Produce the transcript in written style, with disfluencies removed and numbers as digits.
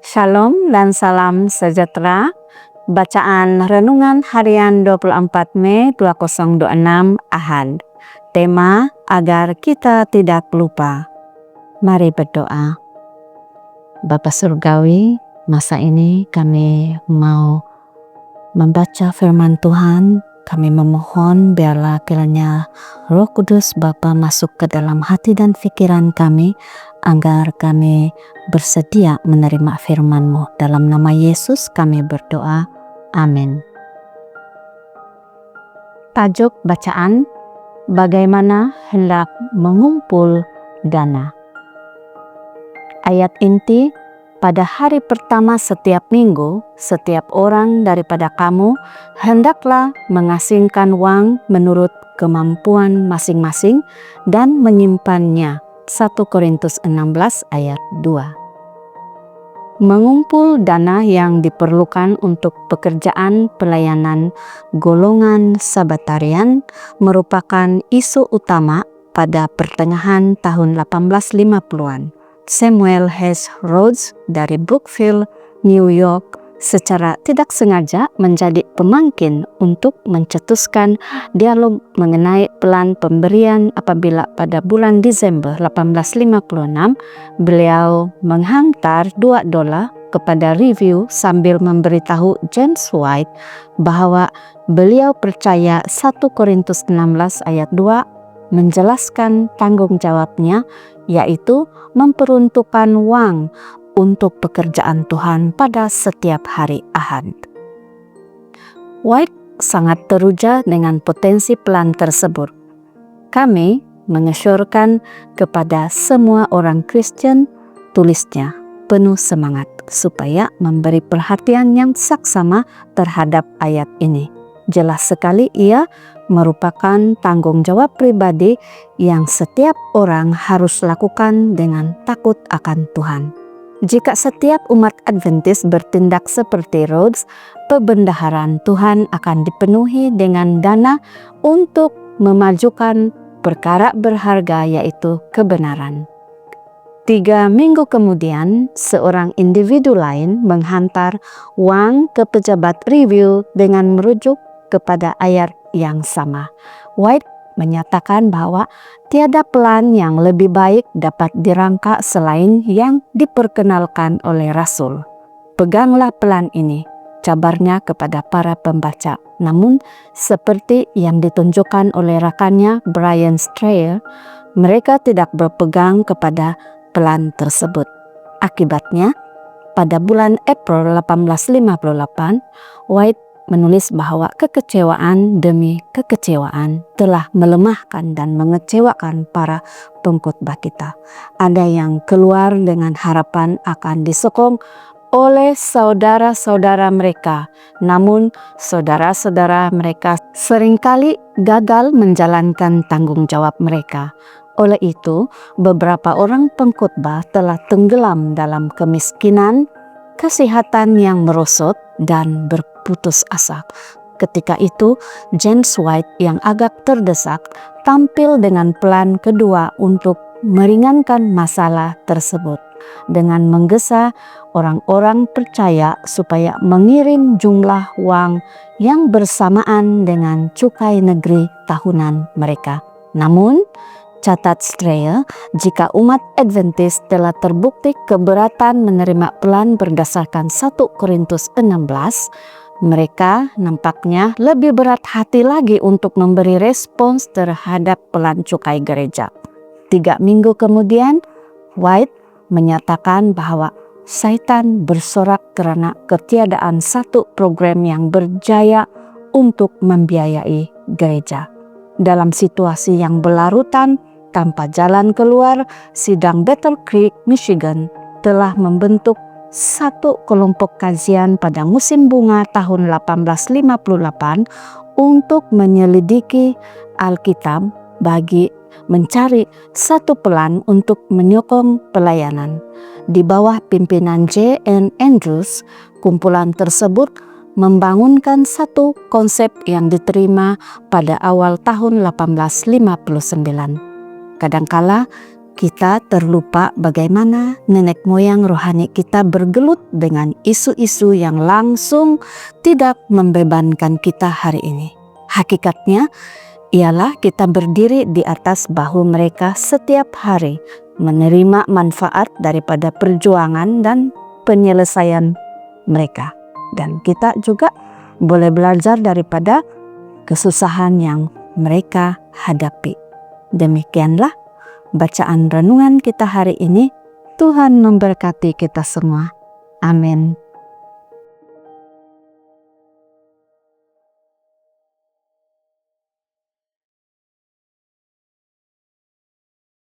Shalom dan salam sejahtera. Bacaan Renungan Harian 24 Mei 2026 Ahad. Tema, agar kita tidak lupa. Mari berdoa. Bapa Surgawi, masa ini kami mau membaca firman Tuhan. Kami memohon biarlah kiranya Roh Kudus Bapa masuk ke dalam hati dan pikiran kami, agar kami bersedia menerima firman-Mu. Dalam nama Yesus kami berdoa. Amin. Tajuk bacaan, bagaimana hendak mengumpul dana. Ayat inti, pada hari pertama setiap minggu, setiap orang daripada kamu hendaklah mengasingkan uang menurut kemampuan masing-masing dan menyimpannya. 1 Korintus 16 ayat 2. Mengumpul dana yang diperlukan untuk pekerjaan pelayanan golongan Sabbatarian merupakan isu utama pada pertengahan tahun 1850-an. Samuel H. Rhodes dari Brookfield, New York, secara tidak sengaja menjadi pemangkin untuk mencetuskan dialog mengenai pelan pemberian apabila pada bulan Desember 1856 beliau menghantar $2 kepada Review sambil memberitahu James White bahwa beliau percaya 1 Korintus 16 ayat 2 menjelaskan tanggung jawabnya, yaitu memperuntukkan uang untuk pekerjaan Tuhan pada setiap hari Ahad. White sangat teruja dengan potensi pelan tersebut. Kami mengesyorkan kepada semua orang Kristen, tulisnya, penuh semangat supaya memberi perhatian yang saksama terhadap ayat ini. Jelas sekali ia merupakan tanggung jawab pribadi yang setiap orang harus lakukan dengan takut akan Tuhan. Jika setiap umat Adventist bertindak seperti Rhodes, perbendaharaan Tuhan akan dipenuhi dengan dana untuk memajukan perkara berharga, yaitu kebenaran. 3 minggu kemudian, seorang individu lain menghantar uang ke pejabat Review dengan merujuk kepada ayat yang sama. White menyatakan bahwa tiada pelan yang lebih baik dapat dirangka selain yang diperkenalkan oleh Rasul. Peganglah pelan ini, cabarnya kepada para pembaca. Namun, seperti yang ditunjukkan oleh rekannya Brian Strayer, mereka tidak berpegang kepada pelan tersebut. Akibatnya, pada bulan April 1858, White menulis bahwa kekecewaan demi kekecewaan telah melemahkan dan mengecewakan para pengkhotbah kita. Ada yang keluar dengan harapan akan disokong oleh saudara-saudara mereka, namun saudara-saudara mereka seringkali gagal menjalankan tanggung jawab mereka. Oleh itu, beberapa orang pengkhotbah telah tenggelam dalam kemiskinan, kesehatan yang merosot, dan berputus asa. Ketika itu, James White yang agak terdesak tampil dengan pelan kedua untuk meringankan masalah tersebut dengan menggesa orang-orang percaya supaya mengirim jumlah uang yang bersamaan dengan cukai negeri tahunan mereka. Namun, catat Strayer, jika umat Adventist telah terbukti keberatan menerima pelan berdasarkan 1 Korintus 16, mereka nampaknya lebih berat hati lagi untuk memberi respons terhadap pelan cukai gereja. 3 minggu kemudian, White menyatakan bahwa Satan bersorak karena ketiadaan satu program yang berjaya untuk membiayai gereja. Dalam situasi yang berlarutan, tanpa jalan keluar, sidang Battle Creek, Michigan telah membentuk satu kelompok kajian pada musim bunga tahun 1858 untuk menyelidiki Alkitab bagi mencari satu pelan untuk menyokong pelayanan. Di bawah pimpinan J. N. Andrews, kumpulan tersebut membangunkan satu konsep yang diterima pada awal tahun 1859. Kadangkala kita terlupa bagaimana nenek moyang rohani kita bergelut dengan isu-isu yang langsung tidak membebankan kita hari ini. Hakikatnya ialah kita berdiri di atas bahu mereka setiap hari, menerima manfaat daripada perjuangan dan penyelesaian mereka. Dan kita juga boleh belajar daripada kesusahan yang mereka hadapi. Demikianlah bacaan renungan kita hari ini. Tuhan memberkati kita semua. Amin.